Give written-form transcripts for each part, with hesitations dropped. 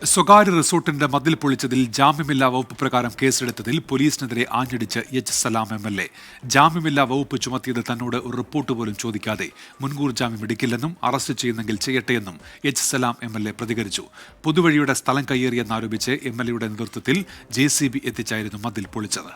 സ്വകാര്യ റിസോർട്ടിന്റെ മതിൽ പൊളിച്ചതിൽ ജാമ്യമില്ലാ വകുപ്പ് പ്രകാരം കേസെടുത്തതിൽ പോലീസിനെതിരെ ആഞ്ഞടിച്ച് എച്ച് സലാം എം.എൽ.എ. ജാമ്യമില്ലാ വകുപ്പ് ചുമത്തിയത് തന്നോട് ഒരു റിപ്പോർട്ട് പോലും ചോദിക്കാതെ മുൻകൂർ ജാമ്യം എടുക്കില്ലെന്നും അറസ്റ്റ് ചെയ്യുന്നെങ്കിൽ ചെയ്യട്ടെയെന്നും എച്ച് സലാം എം.എൽ.എ. പ്രതികരിച്ചു. പൊതുവഴിയുടെ സ്ഥലം കയ്യേറിയെന്നാരോപിച്ച് എം.എൽ.എയുടെ നേതൃത്വത്തിൽ JCB എത്തിച്ചായിരുന്നു മതിൽ പൊളിച്ചത്.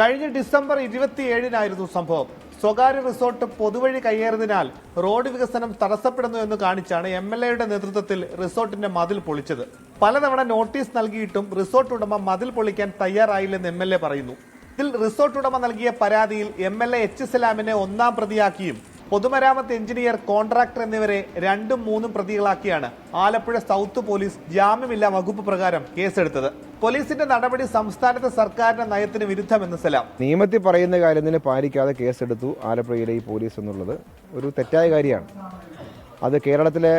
കഴിഞ്ഞ ഡിസംബർ 27-നായിരുന്നു സംഭവം. സ്വകാര്യ റിസോർട്ട് പൊതുവഴി കയ്യേറിയതിനാൽ റോഡ് വികസനം തടസ്സപ്പെടുന്നു എന്ന് കാണിച്ചാണ് MLA-യുടെ നേതൃത്വത്തിൽ റിസോർട്ടിന്റെ മതിൽ പൊളിച്ചത്. പലതവണ നോട്ടീസ് നൽകിയിട്ടും റിസോർട്ട് ഉടമ മതിൽ പൊളിക്കാൻ തയ്യാറായില്ലെന്ന് MLA പറയുന്നു. ഇതിൽ റിസോർട്ട് ഉടമ നൽകിയ പരാതിയിൽ MLA എച്ച് സലാമിനെ ഒന്നാം പ്രതിയാക്കിയും പൊതുമരാമത്ത് എഞ്ചിനീയർ, കോൺട്രാക്ടർ എന്നിവരെ 2ഉം 3ഉം പ്രതികളാക്കിയാണ് ആലപ്പുഴ സൗത്ത് പോലീസ് ജാമ്യമില്ലാ വകുപ്പ് പ്രകാരം കേസെടുത്തത്. പോലീസിന്റെ നടപടി സംസ്ഥാനത്തെ സർക്കാരിന്റെ നയത്തിന് വിരുദ്ധമെന്ന് സലാം. നിയമത്തിൽ പറയുന്ന കാര്യത്തിന് പാലിക്കാതെ കേസെടുത്തു ആലപ്പുഴയിലെ ഈ പോലീസ് എന്നുള്ളത് ഒരു തെറ്റായ കാര്യമാണ്. അത് കേരളത്തിലെ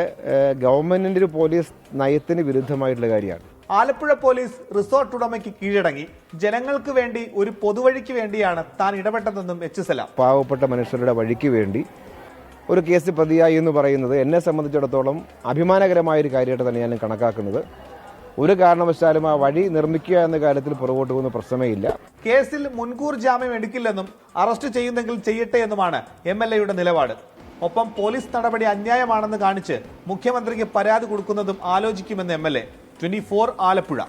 ഗവൺമെന്റിന്റെ ഒരു പോലീസ് നയത്തിന് വിരുദ്ധമായിട്ടുള്ള കാര്യമാണ്. ആലപ്പുഴ പോലീസ് റിസോർട്ട് ഉടമയ്ക്ക് കീഴടങ്ങി ജനങ്ങൾക്ക് വേണ്ടി ഒരു പൊതുവഴിക്ക് വേണ്ടിയാണ് താൻ ഇടപെട്ടതെന്നും എച്ച് സലാം. പാവപ്പെട്ട മനുഷ്യരുടെ വഴിക്ക് വേണ്ടി ഒരു കേസ് പ്രതിയായി എന്ന് പറയുന്നത് എന്നെ സംബന്ധിച്ചിടത്തോളം അഭിമാനകരമായൊരു കാര്യമായിട്ട് തന്നെയാണ് കണക്കാക്കുന്നത്. ഒരു കാരണവശാലും ആ വഴി നിർമ്മിക്കുക എന്ന കാര്യത്തിൽ പുറകോട്ട് പോകുന്ന പ്രശ്നമേ ഇല്ല. കേസിൽ മുൻകൂർ ജാമ്യം എടുക്കില്ലെന്നും അറസ്റ്റ് ചെയ്യുന്നെങ്കിൽ ചെയ്യട്ടെ എന്നുമാണ് MLA-യുടെ നിലപാട്. ഒപ്പം പോലീസ് നടപടി അന്യായമാണെന്ന് കാണിച്ച് മുഖ്യമന്ത്രിക്ക് പരാതി കൊടുക്കുന്നതും ആലോചിക്കുമെന്ന് MLA. 24 ആലപ്പുഴ.